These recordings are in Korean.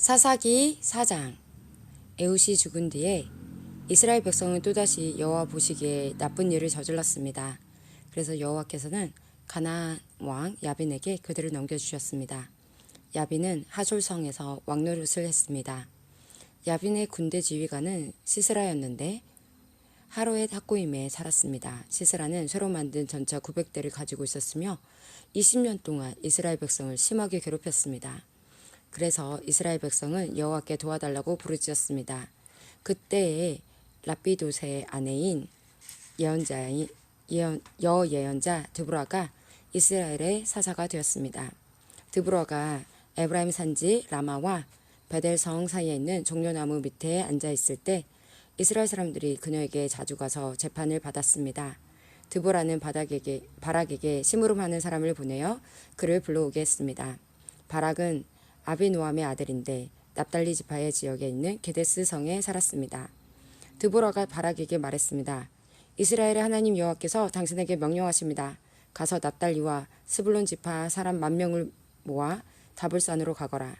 사사기 4장. 에훗이 죽은 뒤에 이스라엘 백성은 또다시 여호와 보시기에 나쁜 일을 저질렀습니다. 그래서 여호와께서는 가나안 왕 야빈에게 그들을 넘겨주셨습니다. 야빈은 하솔성에서 왕노릇을 했습니다. 야빈의 군대 지휘관은 시스라였는데 하로의 탁고임에 살았습니다. 시스라는 새로 만든 전차 900대를 가지고 있었으며 20년 동안 이스라엘 백성을 심하게 괴롭혔습니다. 그래서 이스라엘 백성은 여호와께 도와달라고 부르짖었습니다. 그때에 라피도세의 아내인 여예언자 드보라가 이스라엘의 사사가 되었습니다. 드보라가 에브라임 산지 라마와 베델성 사이에 있는 종려나무 밑에 앉아 있을 때 이스라엘 사람들이 그녀에게 자주 가서 재판을 받았습니다. 드보라는 바락에게 심부름하는 사람을 보내어 그를 불러오게 했습니다. 바락은 아비노함의 아들인데 납달리 지파의 지역에 있는 게데스 성에 살았습니다. 드보라가 바락에게 말했습니다. 이스라엘의 하나님 여호와께서 당신에게 명령하십니다. 가서 납달리와 스불론 지파 사람 10,000명을 모아 다볼산으로 가거라.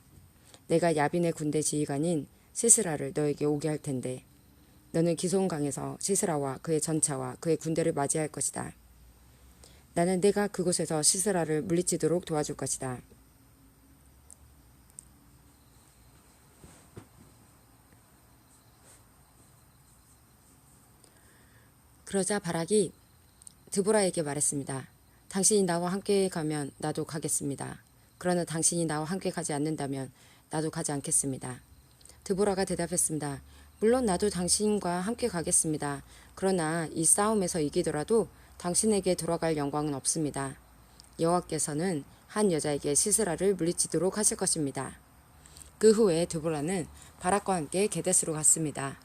내가 야빈의 군대 지휘관인 시스라를 너에게 오게 할 텐데 너는 기손강에서 시스라와 그의 전차와 그의 군대를 맞이할 것이다. 나는 내가 그곳에서 시스라를 물리치도록 도와줄 것이다. 그러자 바락이 드보라에게 말했습니다. 당신이 나와 함께 가면 나도 가겠습니다. 그러나 당신이 나와 함께 가지 않는다면 나도 가지 않겠습니다. 드보라가 대답했습니다. 물론 나도 당신과 함께 가겠습니다. 그러나 이 싸움에서 이기더라도 당신에게 돌아갈 영광은 없습니다. 여호와께서는 한 여자에게 시스라를 물리치도록 하실 것입니다. 그 후에 드보라는 바락과 함께 게데스로 갔습니다.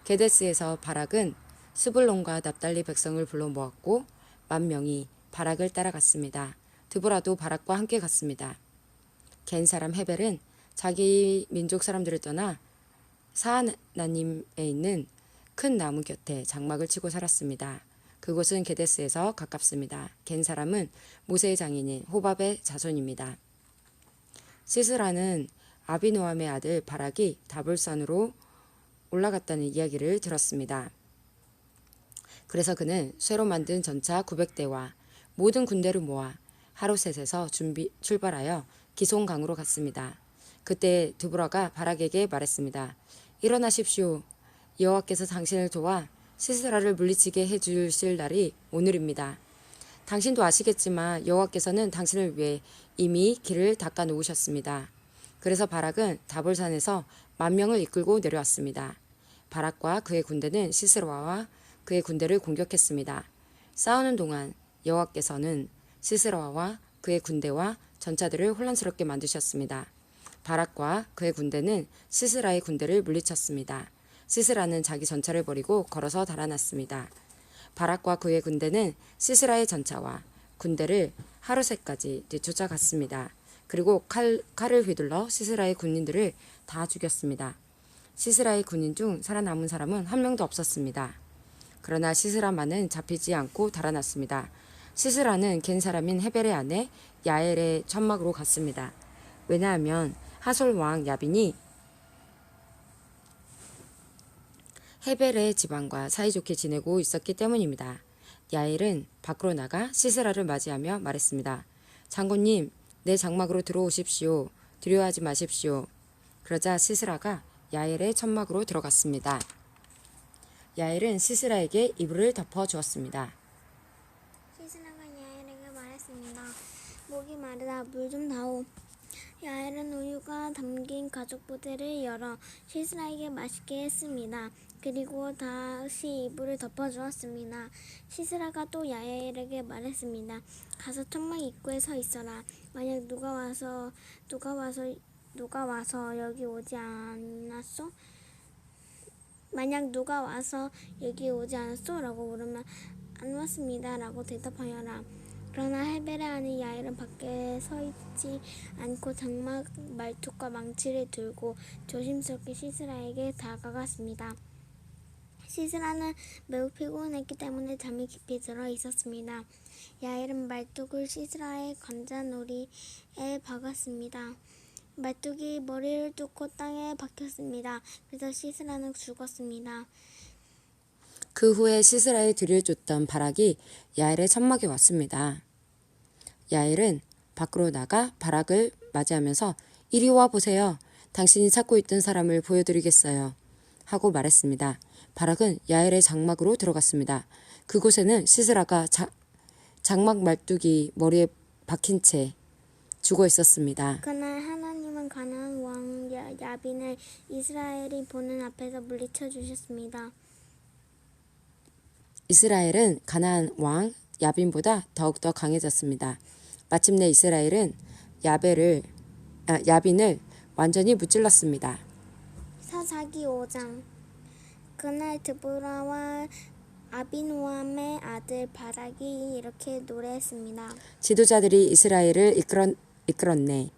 게데스에서 바락은 스불론과 납달리 백성을 불러 모았고 10,000명이 바락을 따라갔습니다. 드보라도 바락과 함께 갔습니다. 겐 사람 헤벨은 자기 민족 사람들을 떠나 사하나님에 있는 큰 나무 곁에 장막을 치고 살았습니다. 그곳은 게데스에서 가깝습니다. 겐 사람은 모세의 장인인 호밥의 자손입니다. 시스라는 아비노함의 아들 바락이 다볼산으로 올라갔다는 이야기를 들었습니다. 그래서 그는 새로 만든 전차 900대와 모든 군대를 모아 하로셋에서 출발하여 기손강으로 갔습니다. 그때 드보라가 바락에게 말했습니다. 일어나십시오. 여호와께서 당신을 도와 시스라를 물리치게 해주실 날이 오늘입니다. 당신도 아시겠지만 여호와께서는 당신을 위해 이미 길을 닦아 놓으셨습니다. 그래서 바락은 다볼산에서 10,000명을 이끌고 내려왔습니다. 바락과 그의 군대는 시스라와 그의 군대를 공격했습니다. 싸우는 동안 여호와께서는 시스라와 그의 군대와 전차들을 혼란스럽게 만드셨습니다. 바락과 그의 군대는 시스라의 군대를 물리쳤습니다. 시스라는 자기 전차를 버리고 걸어서 달아났습니다. 바락과 그의 군대는 시스라의 전차와 군대를 하루셋까지 뒤쫓아갔습니다. 그리고 칼을 휘둘러 시스라의 군인들을 다 죽였습니다. 시스라의 군인 중 살아남은 사람은 한 명도 없었습니다. 그러나 시스라만은 잡히지 않고 달아났습니다. 시스라는 겐 사람인 헤벨의 아내 야엘의 천막으로 갔습니다. 왜냐하면 하솔 왕 야빈이 헤벨의 집안과 사이좋게 지내고 있었기 때문입니다. 야엘은 밖으로 나가 시스라를 맞이하며 말했습니다. 장군님, 내 장막으로 들어오십시오. 두려워하지 마십시오. 그러자 시스라가 야엘의 천막으로 들어갔습니다. 야엘은 시스라에게 이불을 덮어 주었습니다. 시스라가 야엘에게 말했습니다. 목이 마르다 물 좀 다오. 야엘은 우유가 담긴 가죽 보드를 열어 시스라에게 마시게 했습니다. 그리고 다시 이불을 덮어 주었습니다. 시스라가 또 야엘에게 말했습니다. 가서 천막 입구에 서 있어라. 만약 누가 와서 여기 오지 않았소? 만약 누가 와서 여기 오지 않았소? 라고 물으면 안 왔습니다. 라고 대답하여라. 그러나 헤벨의 아내 야엘은 밖에 서 있지 않고 장막 말뚝과 망치를 들고 조심스럽게 시스라에게 다가갔습니다. 시스라는 매우 피곤했기 때문에 잠이 깊이 들어 있었습니다. 야엘은 말뚝을 시스라의 관자놀이에 박았습니다. 말뚝이 머리를 뚫고 땅에 박혔습니다. 그래서 시스라는 죽었습니다. 그 후에 시스라에 들을 쫓던 바락이 야엘의 천막에 왔습니다. 야엘은 밖으로 나가 바락을 맞이하면서 이리 와 보세요. 당신이 찾고 있던 사람을 보여드리겠어요. 하고 말했습니다. 바락은 야엘의 장막으로 들어갔습니다. 그곳에는 시스라가 장막 말뚝이 머리에 박힌 채 죽어 있었습니다. 그날 하나님은 가나안 왕 야빈을 이스라엘이 보는 앞에서 물리쳐 주셨습니다. 이스라엘은 가나안 왕 야빈보다 더욱더 강해졌습니다. 마침내 이스라엘은 야빈을 완전히 무찔렀습니다. 사사기 5장. 그날 드보라와 아비노함의 아들 바락이 이렇게 노래했습니다. 지도자들이 이스라엘을 이끌었네.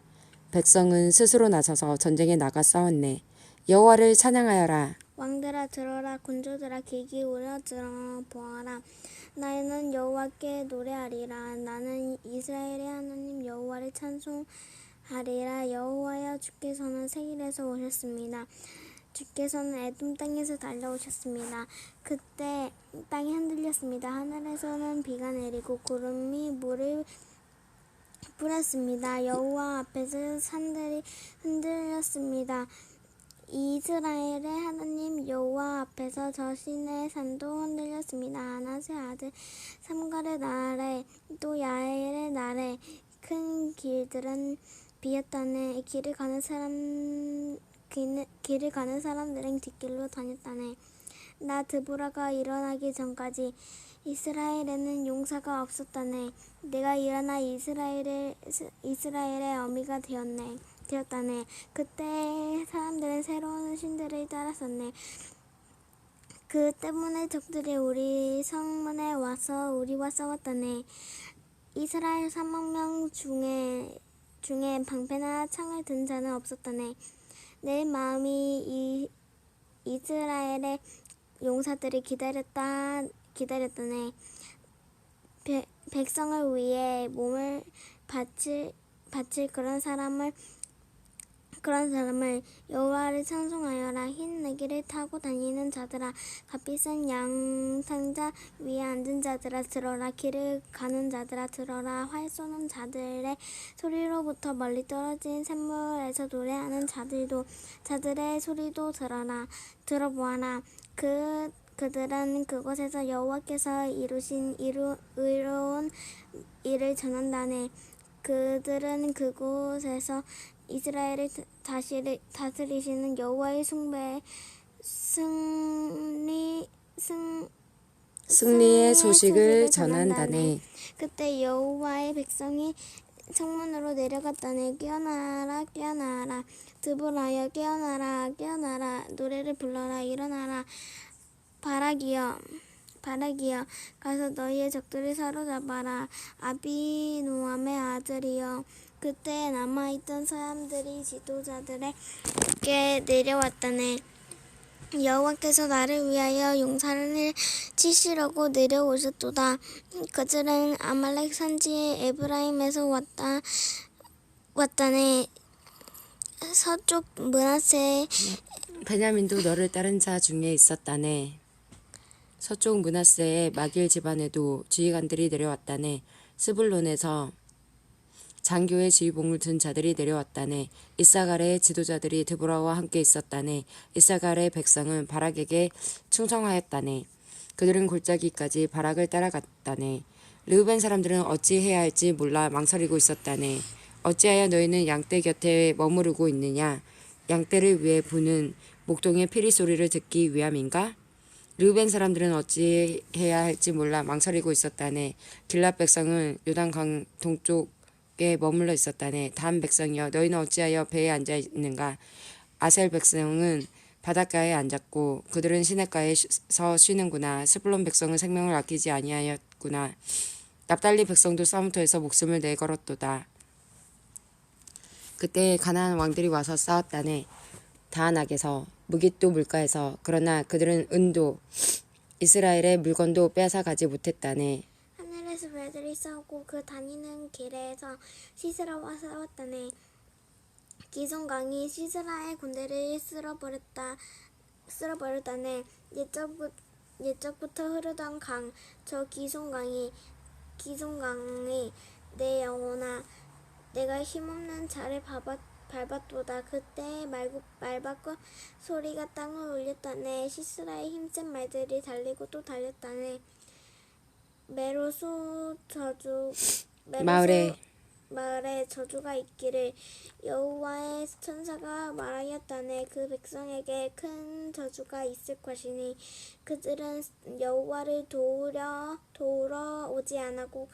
백성은 스스로 나서서 전쟁에 나가 싸웠네. 여호와를 찬양하여라. 왕들아 들어라, 군주들아 귀 기울여 들어보아라. 나는 여호와께 노래하리라. 나는 이스라엘의 하나님 여호와를 찬송하리라. 여호와여, 주께서는 세일에서 오셨습니다. 주께서는 에돔 땅에서 달려오셨습니다. 그때 땅이 흔들렸습니다. 하늘에서는 비가 내리고 구름이 물을 뿌렸습니다. 여호와 앞에서 산들이 흔들렸습니다. 이스라엘의 하나님 여호와 앞에서 저 시내 산도 흔들렸습니다. 아낫의 아들 삼갈의 날에 또 야엘의 날에 큰 길들은 비었다네. 길을 가는 사람들은 뒷길로 다녔다네. 나 드보라가 일어나기 전까지 이스라엘에는 용사가 없었다네. 내가 일어나 이스라엘의 어미가 되었다네. 그때 사람들은 새로운 신들을 따랐었네. 그 때문에 적들이 우리 성문에 와서 우리와 싸웠다네. 이스라엘 3만 명 중에 방패나 창을 든 자는 없었다네. 내 마음이 이스라엘의 용사들이 기다렸다네. 백성을 위해 몸을 바칠 그런 사람을 여호와를 찬송하여라. 흰 나귀를 타고 다니는 자들아, 값비싼 양상자 위에 앉은 자들아 들어라. 길을 가는 자들아 들어라. 활 쏘는 자들의 소리로부터 멀리 떨어진 샘물에서 노래하는 자들의 소리도 들어보아라. 그들은 그곳에서 여호와께서 이루신 의로운 일을 전한다네. 그들은 그곳에서 이스라엘을 다스리시는 여호와의 승리의 소식을 전한다네. 그때 여호와의 백성이 성문으로 내려갔다네. 깨어나라, 깨어나라. 드보라여, 깨어나라, 깨어나라. 노래를 불러라, 일어나라. 바락이여, 가서 너희의 적들을 사로잡아라. 아비노함의 아들이여. 그때 남아있던 사람들이 지도자들에게 내려왔다네. 여호와께서 나를 위하여 용사를 치시려고 내려오셨도다. 그들은 아말렉 산지 에브라임에서 왔다네. 서쪽 므낫세 베냐민도 너를 따른 자 중에 있었다네. 서쪽 므낫세의 마길 집안에도 지휘관들이 내려왔다네. 스불론에서 장교의 지휘봉을 든 자들이 내려왔다네. 이사갈의 지도자들이 드보라와 함께 있었다네. 이사갈의 백성은 바락에게 충성하였다네. 그들은 골짜기까지 바락을 따라갔다네. 르우벤 사람들은 어찌해야 할지 몰라 망설이고 있었다네. 어찌하여 너희는 양떼 곁에 머무르고 있느냐? 양떼를 위해 부는 목동의 피리 소리를 듣기 위함인가? 르우벤 사람들은 어찌해야 할지 몰라 망설이고 있었다네. 길랏 백성은 요단강 동쪽에 머물러 있었다네. 단 백성이여, 너희는 어찌하여 배에 앉아 있는가? 아셀 백성은 바닷가에 앉았고 그들은 시냇가에서 쉬는구나. 스불론 백성은 생명을 아끼지 아니하였구나. 납달리 백성도 싸움터에서 목숨을 내걸었도다. 그때 가나안 왕들이 와서 싸웠다네. 다안악에서 무깃도 물가에서. 그러나 그들은 은도 이스라엘의 물건도 빼앗아 가지 못했다네. 하늘에서 별들이 싸우고 그 다니는 길에서 시스라와 싸웠다네. 기송강이 시스라의 군대를 쓸어버렸다네. 옛적부터 흐르던 강, 저 기송강이 내 영혼아, 내가 힘없는 자를 밟았도다. 그때 말바꿔 소리가 땅을 울렸다네. 시스라의 힘센 말들이 달리고 또 달렸다네. 마을에 저주가 있기를 여호와의 천사가 말하였다네. 그 백성에게 큰 저주가 있을 것이니 그들은 여호와를 도우러 오지 않았고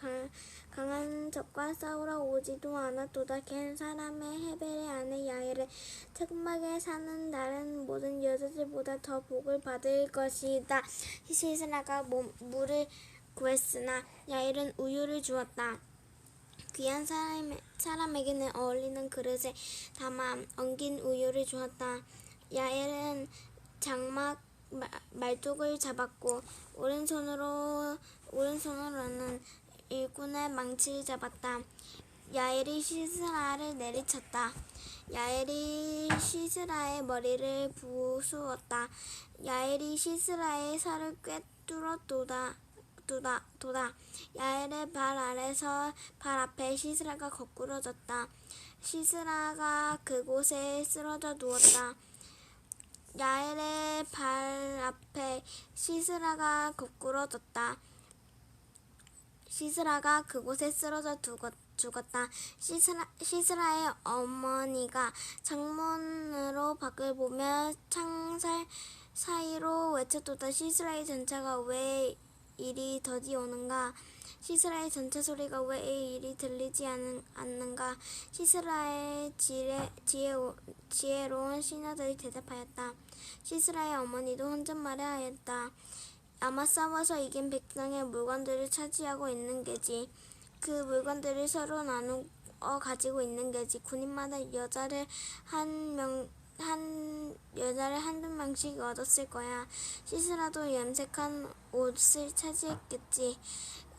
강한 적과 싸우러 오지도 않았도다. 겐 사람의 헤벨의 아내 야엘은 천막에 사는 다른 모든 여자들보다 더 복을 받을 것이다. 시스라가 물을 구했으나 야엘은 우유를 주었다. 귀한 사람에게는 어울리는 그릇에 담아 엉긴 우유를 주었다. 야엘은 장막 말뚝을 잡았고 오른손으로는 일꾼의 망치를 잡았다. 야엘이 시스라를 내리쳤다. 야엘이 시스라의 머리를 부수었다. 야엘이 시스라의 살을 꿰뚫었도다. 야엘의 발 아래서 발 앞에 시스라가 거꾸러졌다. 시스라가 그곳에 쓰러져 누웠다. 야엘의 발 앞에 시스라가 거꾸러졌다. 시스라가 그곳에 쓰러져 죽었다. 시스라의 어머니가 창문으로 밖을 보며 창살 사이로 외쳤도다. 시스라의 전차가 왜 이리 더디 오는가? 시스라의 전차 소리가 왜 이리 들리지 않는가? 시스라의 지혜로운 시녀들이 대답하였다. 시스라의 어머니도 혼잣말을 하였다. 아마 싸워서 이긴 백성의 물건들을 차지하고 있는 게지. 그 물건들을 서로 나누어 가지고 있는 게지. 군인마다 여자를 한두 명씩 얻었을 거야. 시스라도 염색한 옷을 차지했겠지.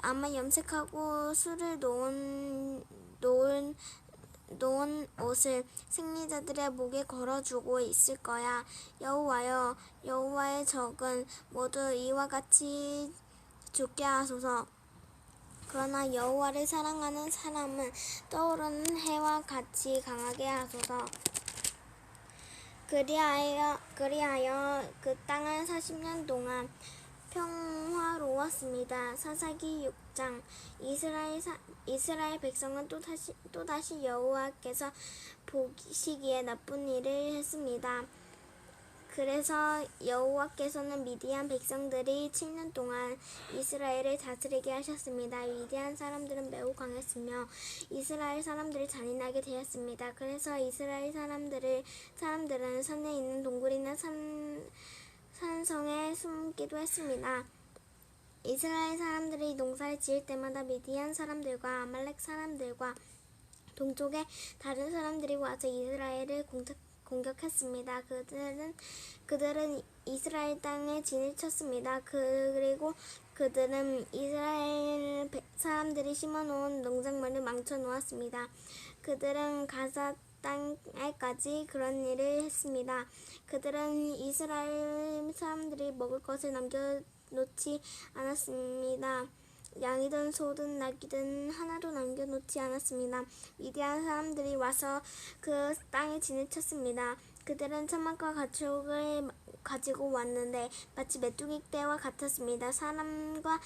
아마 염색하고 술을 놓은 옷을 승리자들의 목에 걸어주고 있을 거야. 여호와여, 여호와의 적은 모두 이와 같이 죽게 하소서. 그러나 여호와를 사랑하는 사람은 떠오르는 해와 같이 강하게 하소서. 그리하여 그 땅은 40년 동안 평화로웠습니다. 사사기 6장. 이스라엘 백성은 또다시 여호와께서 보시기에 나쁜 일을 했습니다. 그래서 여호와께서는 미디안 백성들이 7년 동안 이스라엘을 다스리게 하셨습니다. 미디안 사람들은 매우 강했으며 이스라엘 사람들을 잔인하게 대했습니다. 그래서 이스라엘 사람들은 산에 있는 동굴이나 산성에 숨기도 했습니다. 이스라엘 사람들이 농사를 지을 때마다 미디안 사람들과 아말렉 사람들과 동쪽의 다른 사람들이 와서 이스라엘을 공격했습니다. 그들은 이스라엘 땅에 진을 쳤습니다. 그리고 그들은 이스라엘 사람들이 심어놓은 농작물을 망쳐놓았습니다. 그들은 가사 땅에까지 그런 일을 했습니다. 그들은 이스라엘 사람들이 먹을 것을 남겨놓지 않았습니다. 양이든 소든 낙이든 하나도 남겨놓지 않았습니다. 미디안 사람들이 와서 그 땅에 진을 쳤습니다. 그들은 천막과 가축을 가지고 왔는데 마치 메뚜기 떼와 같았습니다. 사람과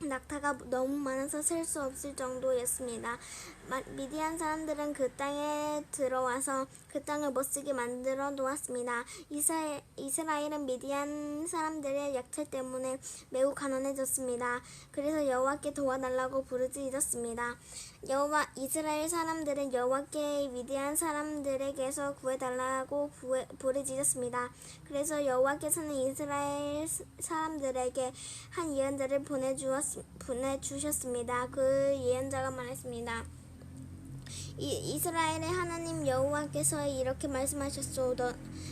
낙타가 너무 많아서 셀 수 없을 정도였습니다. 미디안 사람들은 그 땅에 들어와서 그 땅을 못쓰게 만들어 놓았습니다. 이스라엘은 미디안 사람들의 약탈 때문에 매우 가난해졌습니다. 그래서 여호와께 도와달라고 부르짖었습니다. 이스라엘 사람들은 여호와께 미디안 사람들에게서 구해달라고 부르짖었습니다. 그래서 여호와께서는 이스라엘 사람들에게 한 예언자를 보내주셨습니다. 그 예언자가 말했습니다. 이스라엘의 하나님 여호와께서 이렇게 말씀하셨소.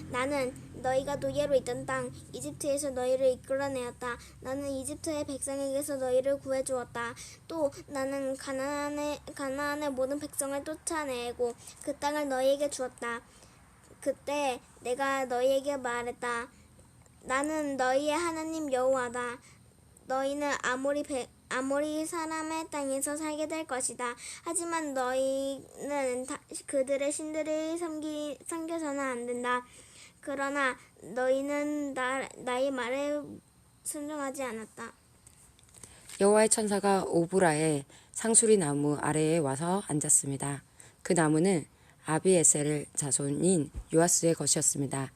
나는 너희가 노예로 있던 땅 이집트에서 너희를 이끌어내었다. 나는 이집트의 백성에게서 너희를 구해주었다. 또 나는 가나안의 모든 백성을 쫓아내고 그 땅을 너희에게 주었다. 그때 내가 너희에게 말했다. 나는 너희의 하나님 여호와다. 너희는 아모리 사람의 땅에서 살게 될 것이다. 하지만 너희는 그들의 신들을 섬겨서는 안 된다. 그러나 너희는 나의 말에 순종하지 않았다. 여호와의 천사가 오브라의 상수리 나무 아래에 와서 앉았습니다. 그 나무는 아비에셀의 자손인 요아스의 것이었습니다.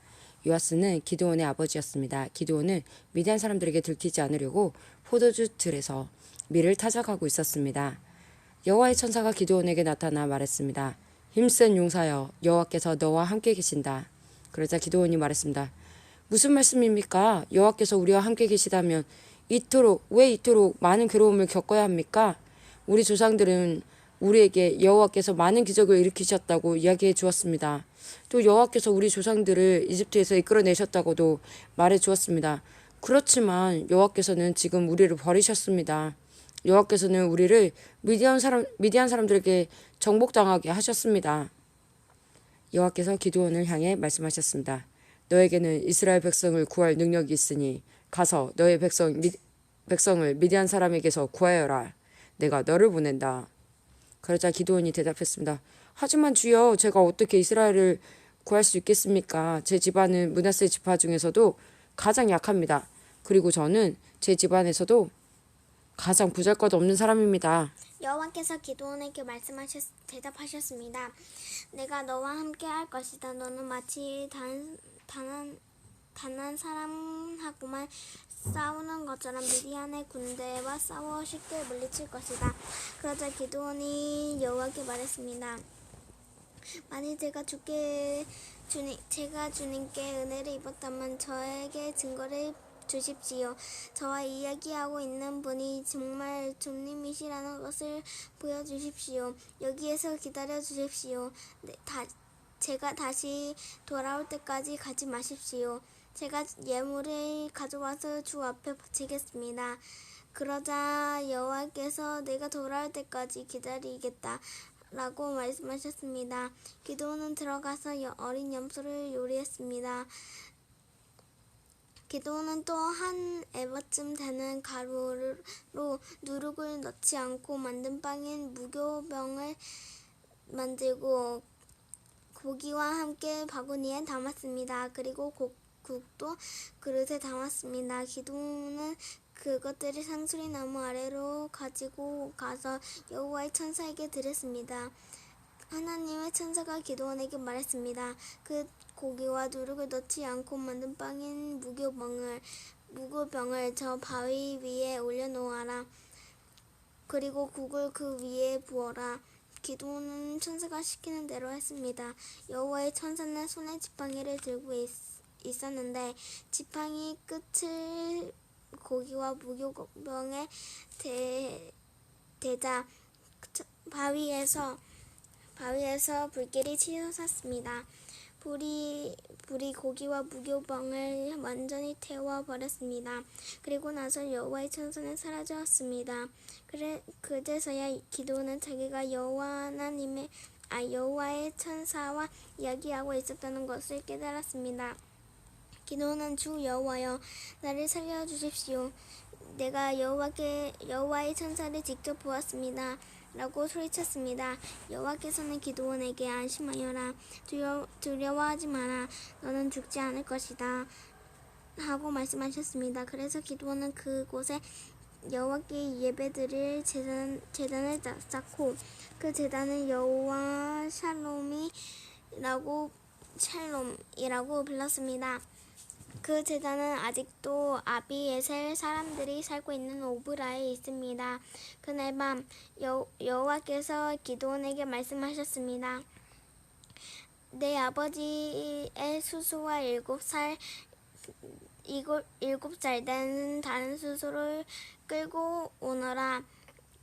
요아스는 기드온의 아버지였습니다. 기드온은 미디안 사람들에게 들키지 않으려고 포도주 틀에서 밀을 타작하고 있었습니다. 여호와의 천사가 기드온에게 나타나 말했습니다. 힘센 용사여, 여호와께서 너와 함께 계신다. 그러자 기드온이 말했습니다. 무슨 말씀입니까? 여호와께서 우리와 함께 계시다면 왜 이토록 많은 괴로움을 겪어야 합니까? 우리 조상들은 우리에게 여호와께서 많은 기적을 일으키셨다고 이야기해 주었습니다. 또 여호와께서 우리 조상들을 이집트에서 이끌어내셨다고도 말해 주었습니다. 그렇지만 여호와께서는 지금 우리를 버리셨습니다. 여호와께서는 우리를 미디안 사람들에게 정복당하게 하셨습니다. 여호와께서 기드온을 향해 말씀하셨습니다. 너에게는 이스라엘 백성을 구할 능력이 있으니 가서 너의 백성을 미디안 사람에게서 구하여라. 내가 너를 보낸다. 그러자 기드온이 대답했습니다. 하지만 주여, 제가 어떻게 이스라엘을 구할 수 있겠습니까? 제 집안은 므낫세 지파 중에서도 가장 약합니다. 그리고 저는 제 집안에서도 가장 보잘것없는 사람입니다. 여호와께서 기드온에게 대답하셨습니다. 내가 너와 함께 할 것이다. 너는 마치 단한 사람하고만 싸우는 것처럼 미디안의 군대와 싸워 쉽게 물리칠 것이다. 그러자 기드온이 여호와께 말했습니다. 만일 제가 주님께 은혜를 입었다면 저에게 증거를 주십시오. 저와 이야기하고 있는 분이 정말 주님이시라는 것을 보여주십시오. 여기에서 기다려 주십시오. 제가 다시 돌아올 때까지 가지 마십시오. 제가 예물을 가져와서 주 앞에 바치겠습니다. 그러자 여호와께서 내가 돌아올 때까지 기다리겠다 라고 말씀하셨습니다. 기드온은 들어가서 어린 염소를 요리했습니다. 기드온은 또 한 에바쯤 되는 가루로 누룩을 넣지 않고 만든 빵인 무교병을 만들고 고기와 함께 바구니에 담았습니다. 그리고 국도 그릇에 담았습니다. 기드온은 그것들을 상수리 나무 아래로 가지고 가서 여호와의 천사에게 드렸습니다. 하나님의 천사가 기드온에게 말했습니다. 그 고기와 누룩을 넣지 않고 만든 빵인 무교병을 저 바위 위에 올려놓아라. 그리고 국을 그 위에 부어라. 기드온은 천사가 시키는 대로 했습니다. 여호와의 천사는 손에 지팡이를 들고 있었는데 지팡이 끝을 고기와 무교병에 대자 바위에서 불길이 치솟았습니다. 불이 고기와 무교병을 완전히 태워버렸습니다. 그리고 나서 여호와의 천사는 사라졌습니다. 그제서야 기드온은 자기가 여호와의 천사와 이야기하고 있었다는 것을 깨달았습니다. 기드온은 주 여호와여, 나를 살려주십시오. 내가 여호와의 천사를 직접 보았습니다. 라고 소리쳤습니다. 여호와께서는 기드온에게 안심하여라. 두려워하지 마라. 너는 죽지 않을 것이다. 하고 말씀하셨습니다. 그래서 기드온은 그곳에 여호와께 예배드릴 제단을 쌓고 그 제단을 여호와 샬롬이라고 불렀습니다. 그 제단은 아직도 아비에셀 사람들이 살고 있는 오브라에 있습니다. 그날 밤 여호와께서 기드온에게 말씀하셨습니다. 내 아버지의 수소와 7살 된 다른 수소를 끌고 오너라.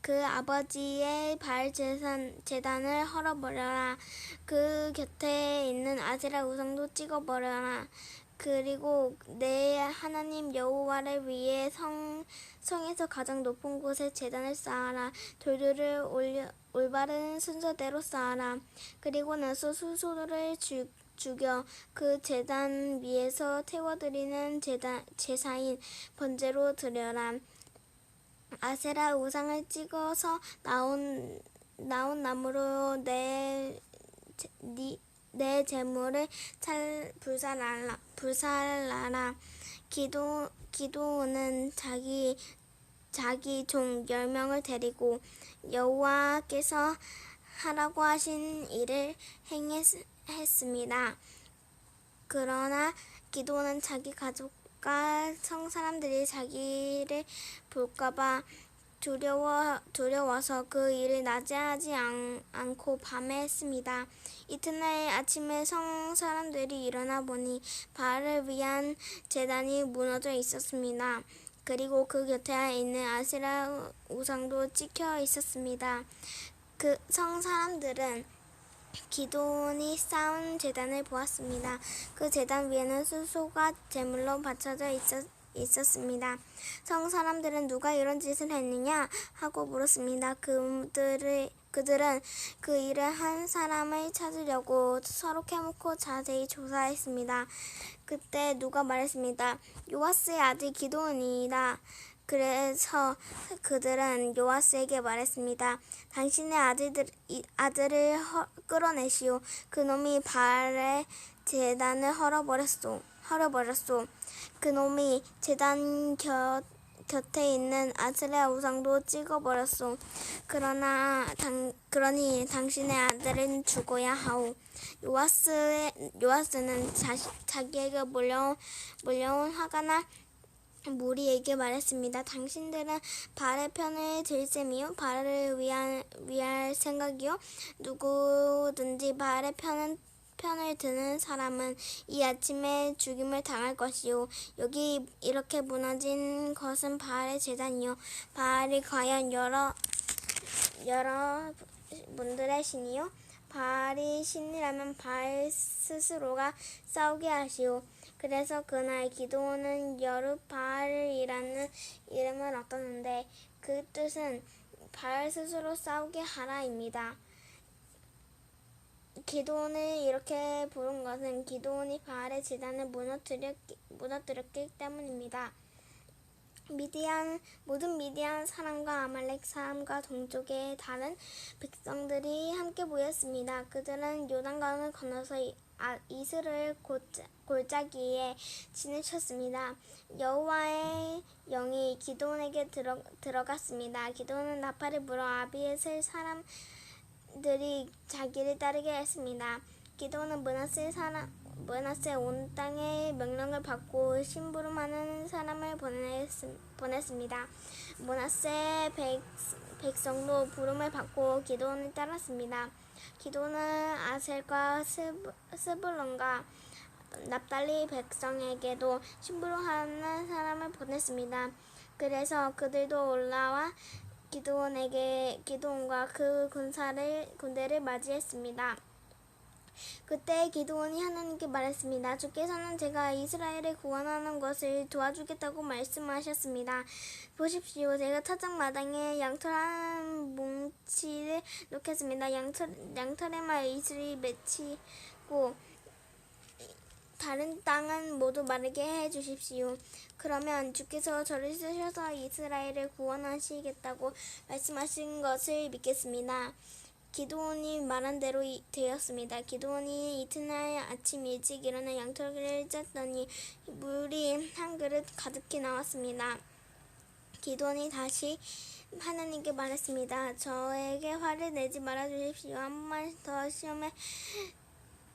그 아버지의 바알 제단을 헐어버려라. 그 곁에 있는 아세라 우상도 찍어버려라. 그리고 내 하나님 여호와를 위해 성에서 가장 높은 곳에 제단을 쌓아라. 돌들을 올바른 순서대로 쌓아라. 그리고 나서 수소를 죽여 그 제단 위에서 태워드리는 제사인 번제로 드려라. 아세라 우상을 찍어서 나온 나무로 내 재물을 불살라라. 기도는 자기 종 10명을 데리고 여호와께서 하라고 하신 일을 행했습니다. 그러나 기도는 자기 가족과 성 사람들이 자기를 볼까봐 두려워서 그 일을 낮에 하지 않고 밤에 했습니다. 이튿날 아침에 성 사람들이 일어나 보니 바알을 위한 제단이 무너져 있었습니다. 그리고 그 곁에 있는 아세라 우상도 찍혀 있었습니다. 그 성 사람들은 기도원이 쌓은 제단을 보았습니다. 그 제단 위에는 수소가 제물로 받쳐져 있었습니다. 성 사람들은 누가 이런 짓을 했느냐 하고 물었습니다. 그들은 그 일을 한 사람을 찾으려고 서로 캐묻고 자세히 조사했습니다. 그때 누가 말했습니다. 요아스의 아들 기도원이다. 그래서 그들은 요아스에게 말했습니다. 당신의 아들을 끌어내시오. 그놈이 바알의 제단을 헐어버렸소. 그놈이 제단 곁에 있는 아세라 우상도 찍어버렸소. 그러니 당신의 아들은 죽어야 하오. 요아스는 자기에게 몰려온 화가 나 무리에게 말했습니다. 당신들은 바알의 편을 들 셈이요? 바알을 위할 생각이요? 누구든지 바알의 편을 드는 사람은 이 아침에 죽임을 당할 것이요. 여기 이렇게 무너진 것은 바알의 제단이요. 바알이 과연 여러 분들의 신이요? 바알이 신이라면 바알 스스로가 싸우게 하시오. 그래서 그날 기도원은 여룻바알이라는 이름을 얻었는데 그 뜻은 바알 스스로 싸우게 하라입니다. 기도원을 이렇게 부른 것은 기도원이 바알의 제단을 무너뜨렸기 때문입니다. 모든 미디안 사람과 아말렉 사람과 동족의 다른 백성들이 함께 모였습니다. 그들은 요단강을 건너서 이스라엘 골짜기에 진을 쳤습니다. 여호와의 영이 기도원에게 들어갔습니다. 기도원은 나팔을 불어 아비에셀 사람들이 자기를 따르게 했습니다. 기도원은 므낫세 온 땅에 명령을 받고 심부름하는 사람을 보냈습니다. 므낫세 백성도 부름을 받고 기도원을 따랐습니다. 기도는 아셀과 스불론과 납달리 백성에게도 심부름하는 사람을 보냈습니다. 그래서 그들도 올라와 기도원과 그 군대를 맞이했습니다. 그때 기도원이 하나님께 말했습니다. 주께서는 제가 이스라엘을 구원하는 것을 도와주겠다고 말씀하셨습니다. 보십시오. 제가 타작마당에 양털 한 뭉치를 놓겠습니다. 양털에만 이슬이 맺히고 다른 땅은 모두 마르게 해주십시오. 그러면 주께서 저를 쓰셔서 이스라엘을 구원하시겠다고 말씀하신 것을 믿겠습니다. 기도원이 말한 대로 되었습니다. 기도원이 이튿날 아침 일찍 일어나 양털을 짰더니 물이 한 그릇 가득히 나왔습니다. 기도원이 다시 하나님께 말했습니다. 저에게 화를 내지 말아주십시오. 한 번만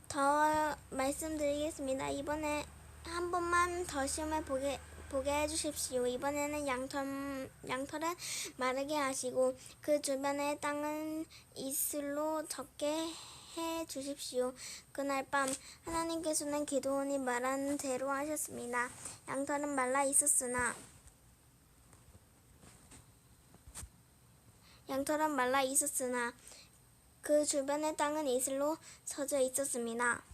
더 말씀드리겠습니다. 이번에 한 번만 더 시험해 보게 해주십시오. 이번에는 양털은 마르게 하시고 그 주변의 땅은 이슬로 덮게 해 주십시오. 그날 밤 하나님께서는 기도원이 말한 대로 하셨습니다. 양털은 말라 있었으나 양처럼 말라 있었으나 그 주변의 땅은 이슬로 젖어 있었습니다.